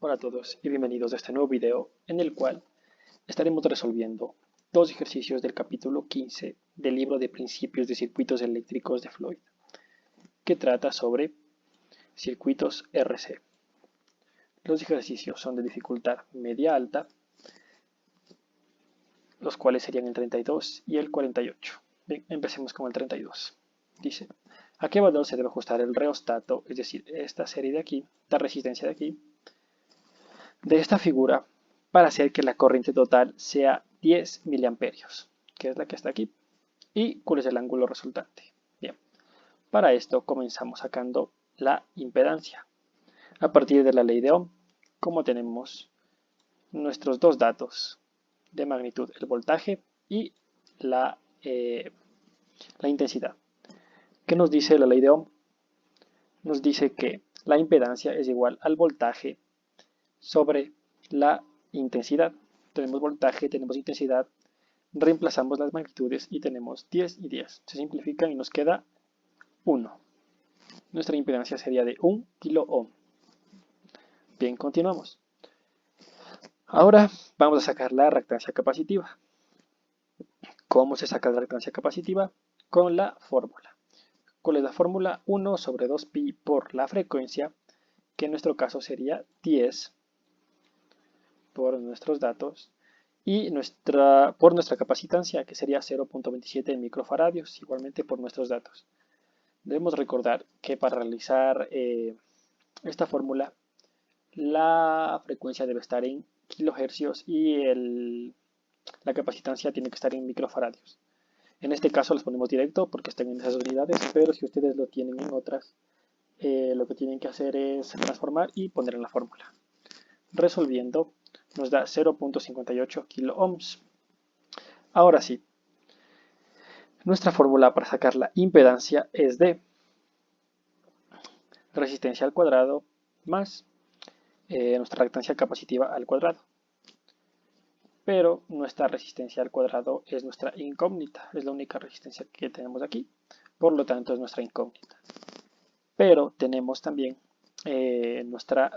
Hola a todos y bienvenidos a este nuevo video en el cual estaremos resolviendo dos ejercicios del capítulo 15 del libro de Principios de Circuitos Eléctricos de Floyd, que trata sobre circuitos RC. Los ejercicios son de dificultad media-alta, los cuales serían el 32 y el 48. Bien, empecemos con el 32. Dice, ¿a qué valor se debe ajustar el reostato, es decir, esta serie de aquí, esta resistencia de aquí, de esta figura para hacer que la corriente total sea 10 miliamperios, que es la que está aquí, y cuál es el ángulo resultante? Bien, para esto comenzamos sacando la impedancia. A partir de la ley de Ohm, como tenemos nuestros dos datos de magnitud, el voltaje y la intensidad. ¿Qué nos dice la ley de Ohm? Nos dice que la impedancia es igual al voltaje sobre la intensidad. Tenemos voltaje, tenemos intensidad, reemplazamos las magnitudes y tenemos 10 y 10. Se simplifican y nos queda 1. Nuestra impedancia sería de 1 kilo ohm. Bien, continuamos. Ahora vamos a sacar la reactancia capacitiva. ¿Cómo se saca la reactancia capacitiva? Con la fórmula. ¿Cuál es la fórmula? 1 sobre 2pi por la frecuencia, que en nuestro caso sería 10 por nuestros datos, y por nuestra capacitancia, que sería 0.27 microfaradios, igualmente por nuestros datos. Debemos recordar que para realizar esta fórmula, la frecuencia debe estar en kilohercios y la capacitancia tiene que estar en microfaradios. En este caso los ponemos directo porque están en esas unidades, pero si ustedes lo tienen en otras, lo que tienen que hacer es transformar y poner en la fórmula. Resolviendo, nos da 0.58 kilo ohms. Ahora sí, nuestra fórmula para sacar la impedancia es de resistencia al cuadrado más nuestra reactancia capacitiva al cuadrado. Pero nuestra resistencia al cuadrado es nuestra incógnita, es la única resistencia que tenemos aquí, por lo tanto es nuestra incógnita. Pero tenemos también nuestra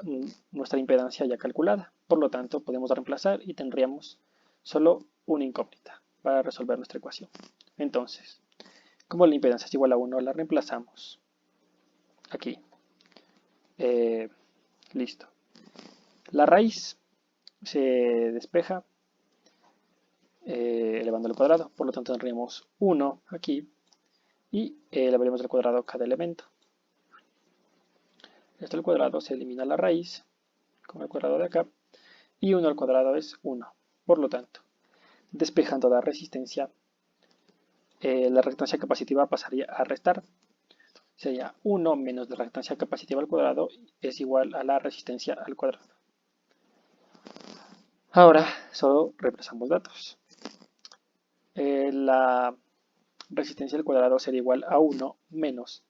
impedancia ya calculada, por lo tanto podemos reemplazar y tendríamos solo una incógnita para resolver nuestra ecuación. Entonces, como la impedancia es igual a 1, la reemplazamos aquí. Listo. La raíz se despeja elevando al cuadrado, por lo tanto tendríamos 1 aquí y elevaremos al cuadrado cada elemento. Esto al cuadrado se elimina la raíz con el cuadrado de acá y 1 al cuadrado es 1. Por lo tanto, despejando la resistencia, la reactancia capacitiva pasaría a restar. Sería 1 menos la reactancia capacitiva al cuadrado es igual a la resistencia al cuadrado. Ahora solo reemplazamos datos. La resistencia al cuadrado sería igual a 1 menos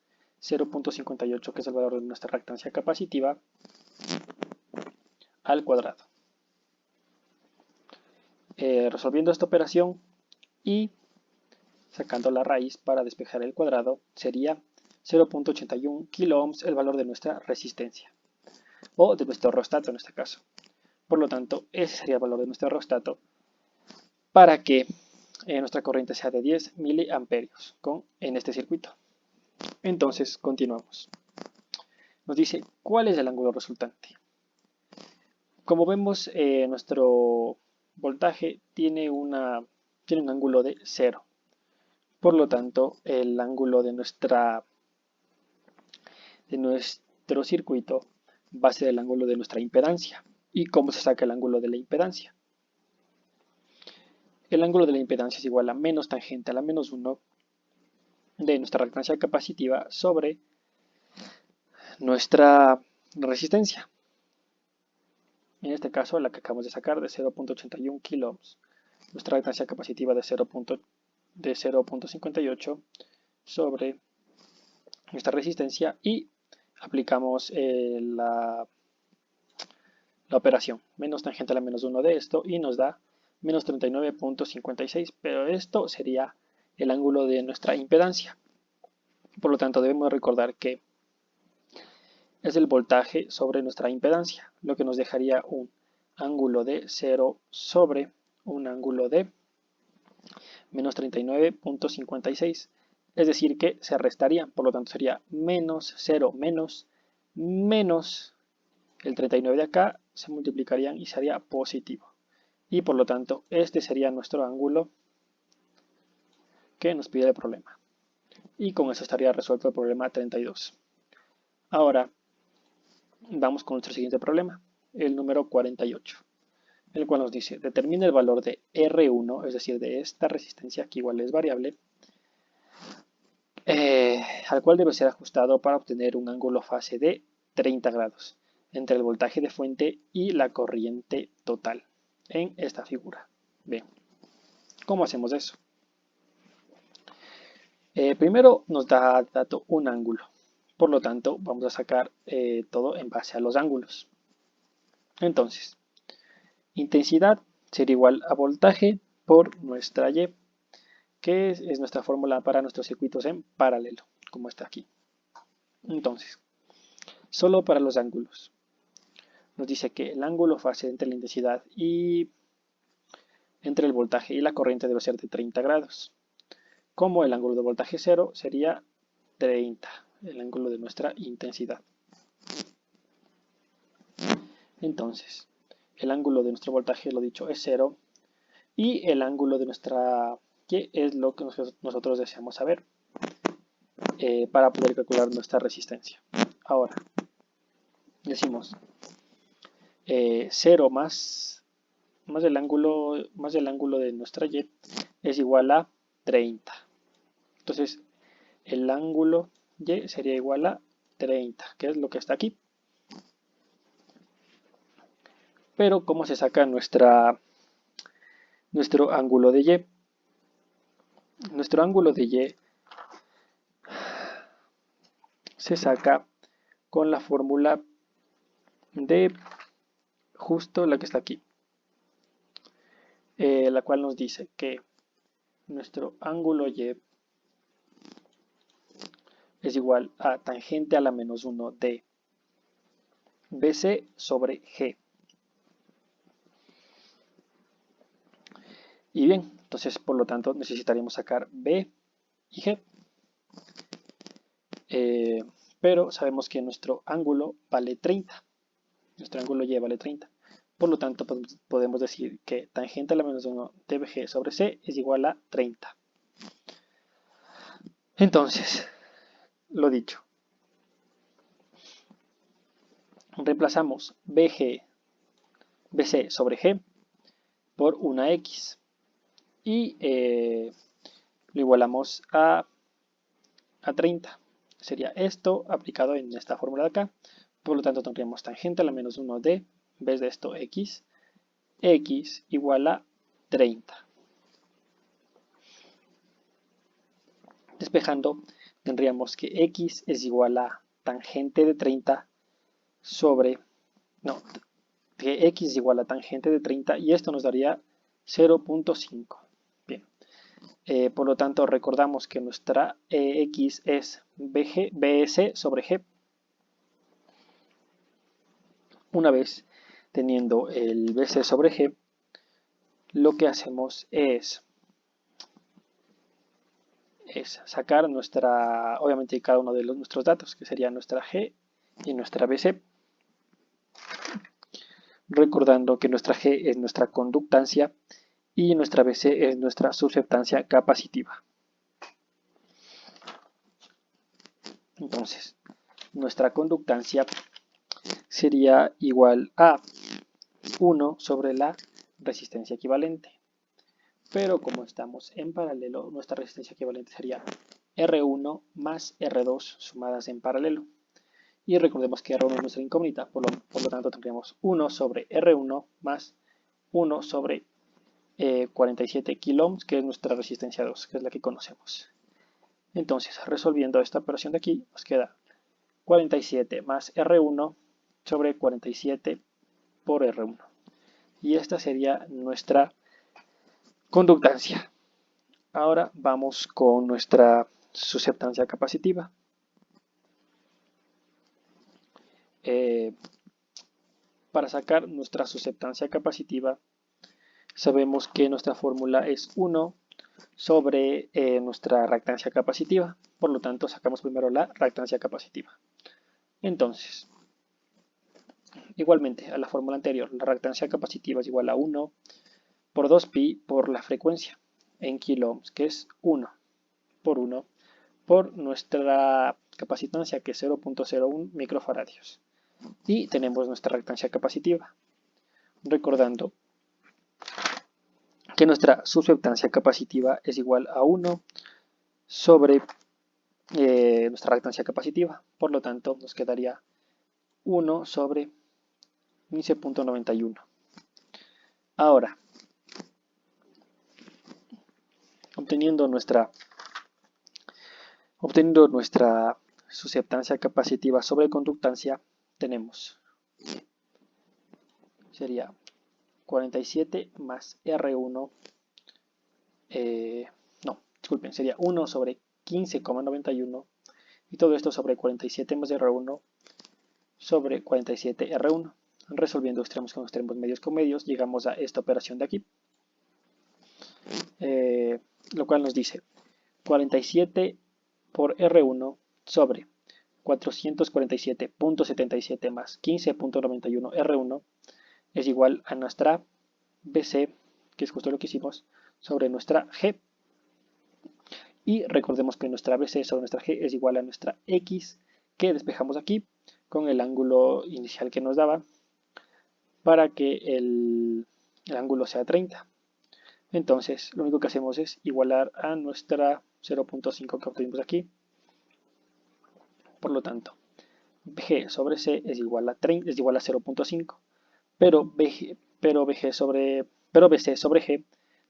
0.58, que es el valor de nuestra reactancia capacitiva, al cuadrado. Resolviendo esta operación y sacando la raíz para despejar el cuadrado, sería 0.81 kilo ohms el valor de nuestra resistencia, o de nuestro reostato en este caso. Por lo tanto, ese sería el valor de nuestro reostato para que nuestra corriente sea de 10 miliamperios en este circuito. Entonces, continuamos. Nos dice, ¿cuál es el ángulo resultante? Como vemos, nuestro voltaje tiene un ángulo de 0. Por lo tanto, el ángulo de nuestro circuito va a ser el ángulo de nuestra impedancia. ¿Y cómo se saca el ángulo de la impedancia? El ángulo de la impedancia es igual a menos tangente a la menos 1 de nuestra reactancia capacitiva sobre nuestra resistencia. En este caso, la que acabamos de sacar de 0.81 kilo ohms. Nuestra reactancia capacitiva de 0.58 sobre nuestra resistencia y aplicamos la operación menos tangente a la menos 1 de esto y nos da menos 39.56, pero esto sería el ángulo de nuestra impedancia. Por lo tanto, debemos recordar que es el voltaje sobre nuestra impedancia, lo que nos dejaría un ángulo de 0 sobre un ángulo de menos 39,56. Es decir, que se restarían, por lo tanto sería menos 0 menos el 39 de acá, se multiplicarían y sería positivo. Y por lo tanto, este sería nuestro ángulo que nos pide el problema. Y con eso estaría resuelto el problema 32. Ahora, vamos con nuestro siguiente problema, el número 48, el cual nos dice, determina el valor de R1, es decir, de esta resistencia que igual es variable, al cual debe ser ajustado para obtener un ángulo fase de 30 grados entre el voltaje de fuente y la corriente total en esta figura. Bien, ¿cómo hacemos eso? Primero nos da dato un ángulo, por lo tanto vamos a sacar todo en base a los ángulos. Entonces, intensidad sería igual a voltaje por nuestra Y, que es nuestra fórmula para nuestros circuitos en paralelo, como está aquí. Entonces, solo para los ángulos. Nos dice que el ángulo fase entre la intensidad y entre el voltaje y la corriente debe ser de 30 grados. Como el ángulo de voltaje 0 sería 30, el ángulo de nuestra intensidad. Entonces, el ángulo de nuestro voltaje, lo dicho, es 0 y el ángulo de nuestra Y es lo que nosotros deseamos saber para poder calcular nuestra resistencia. Ahora, decimos 0 más el ángulo de nuestra Y es igual a 30. Entonces, el ángulo Y sería igual a 30, que es lo que está aquí. Pero, ¿cómo se saca nuestro ángulo de Y? Nuestro ángulo de Y se saca con la fórmula de justo la que está aquí, la cual nos dice que nuestro ángulo Y es igual a tangente a la menos 1 de BC sobre G. Y bien, entonces por lo tanto necesitaríamos sacar B y G. Pero sabemos que nuestro ángulo vale 30. Nuestro ángulo Y vale 30. Por lo tanto podemos decir que tangente a la menos 1 de BG sobre C es igual a 30. Entonces, lo dicho. Reemplazamos BC sobre G por una X y lo igualamos a 30. Sería esto aplicado en esta fórmula de acá. Por lo tanto, tendríamos tangente a la menos 1 de, en vez de esto, X igual a 30. Despejando, tendríamos que X es igual a tangente de 30 sobre, no, que X es igual a tangente de 30 y esto nos daría 0,5. Bien, por lo tanto recordamos que nuestra X es BS sobre G. Una vez teniendo el BC sobre G, lo que hacemos es sacar obviamente cada uno de nuestros datos, que sería nuestra G y nuestra BC. Recordando que nuestra G es nuestra conductancia y nuestra BC es nuestra susceptancia capacitiva. Entonces, nuestra conductancia sería igual a 1 sobre la resistencia equivalente. Pero como estamos en paralelo, nuestra resistencia equivalente sería R1 más R2 sumadas en paralelo. Y recordemos que R1 es nuestra incógnita, por lo tanto tendríamos 1 sobre R1 más 1 sobre 47 kiloohms, que es nuestra resistencia 2, que es la que conocemos. Entonces, resolviendo esta operación de aquí, nos queda 47 más R1 sobre 47 por R1. Y esta sería nuestra conductancia. Ahora vamos con nuestra susceptancia capacitiva. para sacar nuestra susceptancia capacitiva, sabemos que nuestra fórmula es 1 sobre nuestra reactancia capacitiva. Por lo tanto, sacamos primero la reactancia capacitiva. Entonces, igualmente a la fórmula anterior, la reactancia capacitiva es igual a 1 por 2pi por la frecuencia en kilo ohms, que es 1 por 1 por nuestra capacitancia, que es 0.01 microfaradios. Y tenemos nuestra reactancia capacitiva. Recordando que nuestra susceptancia capacitiva es igual a 1 sobre nuestra reactancia capacitiva. Por lo tanto, nos quedaría 1 sobre 15.91. Ahora, obteniendo nuestra susceptancia capacitiva sobre conductancia, tenemos, sería 47 más R1, disculpen, sería 1 sobre 15,91 y todo esto sobre 47 más R1 sobre 47 R1. Resolviendo extremos con extremos, medios con medios, llegamos a esta operación de aquí, lo cual nos dice 47 por R1 sobre 447.77 más 15.91 R1 es igual a nuestra BC, que es justo lo que hicimos, sobre nuestra G. Y recordemos que nuestra BC sobre nuestra G es igual a nuestra X, que despejamos aquí con el ángulo inicial que nos daba para que el ángulo sea 30. Entonces, lo único que hacemos es igualar a nuestra 0.5 que obtuvimos aquí. Por lo tanto, G sobre C es igual a 0.5, pero BC sobre G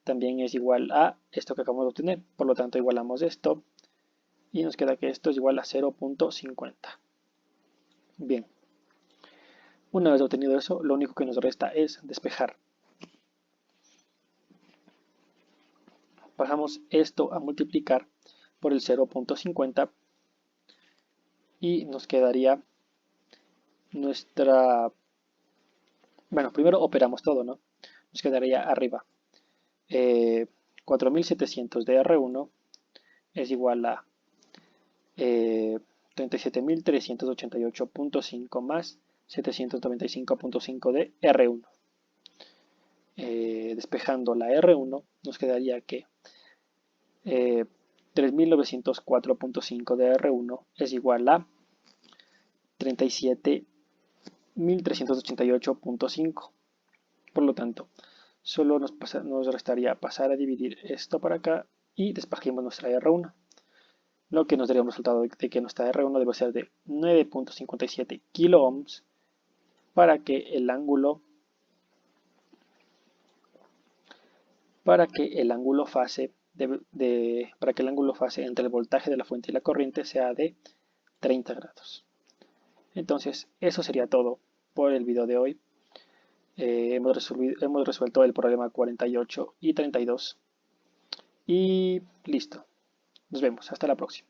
también es igual a esto que acabamos de obtener. Por lo tanto, igualamos esto y nos queda que esto es igual a 0.50. Bien, una vez obtenido eso, lo único que nos resta es despejar. Pasamos esto a multiplicar por el 0.50 y nos quedaría nuestra... Bueno, primero operamos todo, ¿no? Nos quedaría arriba 4700 de R1 es igual a 37.388.5 más 795.5 de R1. Despejando la R1 nos quedaría que 3.904.5 de R1 es igual a 37.388.5. Por lo tanto, solo nos restaría pasar a dividir esto para acá y despejemos nuestra R1. Lo que nos daría un resultado de que nuestra R1 debe ser de 9.57 kilo ohms para que el ángulo fase entre el voltaje de la fuente y la corriente sea de 30 grados. Entonces, eso sería todo por el video de hoy. Hemos resuelto el problema 48 y 32. Y listo. Nos vemos. Hasta la próxima.